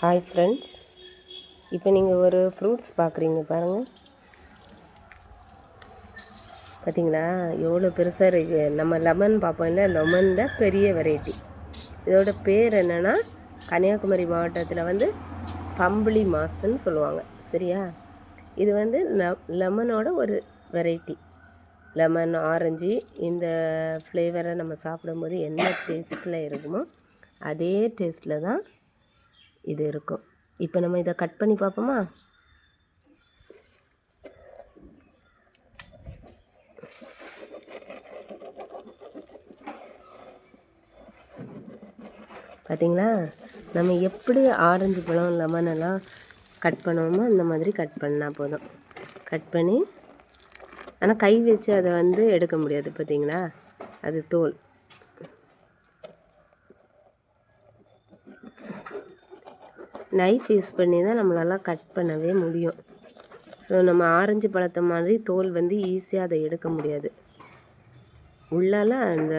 Hi friends, இப்போ நீங்கள் ஒரு ஃப்ரூட்ஸ் பார்க்குறீங்க பாருங்கள். பார்த்தீங்களா எவ்வளோ பெருசாக இருக்குது. நம்ம லெமன் பார்ப்போம் இல்லை, லெமனில் பெரிய வெரைட்டி. இதோட பேர் என்னென்னா, கன்னியாகுமரி மாவட்டத்தில் வந்து பம்புளி மாசுன்னு சொல்லுவாங்க. சரியா? இது வந்து லெமனோட ஒரு வெரைட்டி. லெமன், ஆரஞ்சு இந்த ஃப்ளேவரை நம்ம சாப்பிடும்போது என்ன டேஸ்ட்டில் இருக்குமோ அதே டேஸ்ட்டில் தான் இது இருக்கும். இப்போ நம்ம இதை கட் பண்ணி பார்ப்போமா? பார்த்தீங்களா, நம்ம எப்படி ஆரஞ்சு பழம், லெமனெல்லாம் கட் பண்ணுவோமோ அந்த மாதிரி கட் பண்ணால் போதும். கட் பண்ணி, ஆனால் கை வச்சு அதை வந்து எடுக்க முடியாது. பார்த்தீங்களா, அது தோல். நைஃப் யூஸ் பண்ணி தான் நம்மளால் கட் பண்ணவே முடியும். ஸோ நம்ம ஆரஞ்சு பழத்தை மாதிரி தோல் வந்து ஈஸியாக அதை எடுக்க முடியாது. உள்ளால அந்த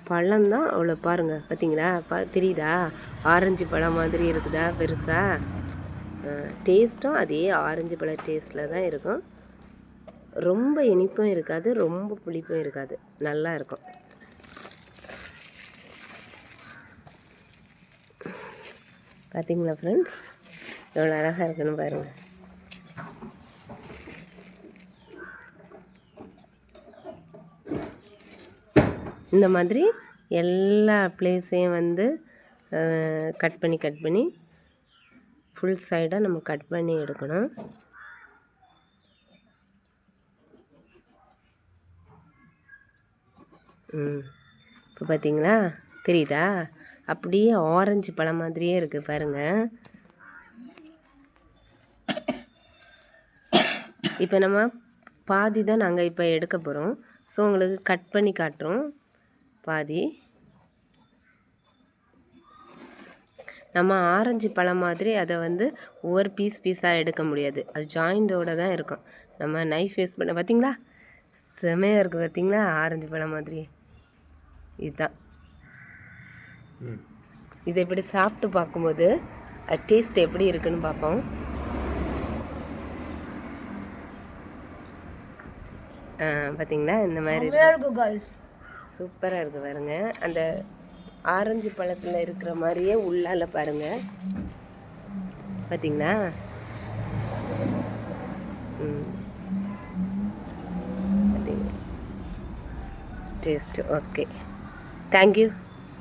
பழம்தான் அவ்வளோ. பாருங்கள், பார்த்தீங்களா, தெரியுதா? ஆரஞ்சு பழம் மாதிரி இருக்குதா பெருசாக? டேஸ்ட்டும் அதே ஆரஞ்சு பழ டேஸ்ட்டில் தான் இருக்கும். ரொம்ப இனிப்பும் இருக்காது, ரொம்ப புளிப்பும் இருக்காது, நல்லா இருக்கும். பார்த்தீங்களா ஃப்ரெண்ட்ஸ், எவ்வளோ அழகாக இருக்குன்னு பாருங்கள். இந்த மாதிரி எல்லா பிளேஸையும் வந்து கட் பண்ணி ஃபுல் சைடாக நம்ம கட் பண்ணி எடுக்கணும். இப்போ பார்த்தீங்களா, தெரியுதா? அப்படியே ஆரஞ்சு பழம் மாதிரியே இருக்குது பாருங்கள். இப்போ நம்ம பாதி தான் நாங்கள் இப்போ எடுக்க போகிறோம். ஸோ உங்களுக்கு கட் பண்ணி காட்டுறோம். பாதி நம்ம ஆரஞ்சு பழம் மாதிரி அதை வந்து ஒவ்வொரு பீஸாக எடுக்க முடியாது. அது ஜாயிண்டோடு தான் இருக்கும். நம்ம நைஃப் யூஸ் பண்ண, பார்த்தீங்களா, செமையாக இருக்குது. பார்த்தீங்களா, ஆரஞ்சு பழம் மாதிரி. இதுதான். இதை இப்படி சாப்பிட்டு பார்க்கும்போது டேஸ்ட் எப்படி இருக்குன்னு பார்ப்போம். பார்த்தீங்களா, இந்த மாதிரி சூப்பராக இருக்குது பாருங்க. அந்த ஆரஞ்சு பழத்தில் இருக்கிற மாதிரியே உள்ளால பாருங்கள். பார்த்தீங்களா? பார்த்தீங்களா, டேஸ்ட்டு ஓகே. தேங்க்யூ.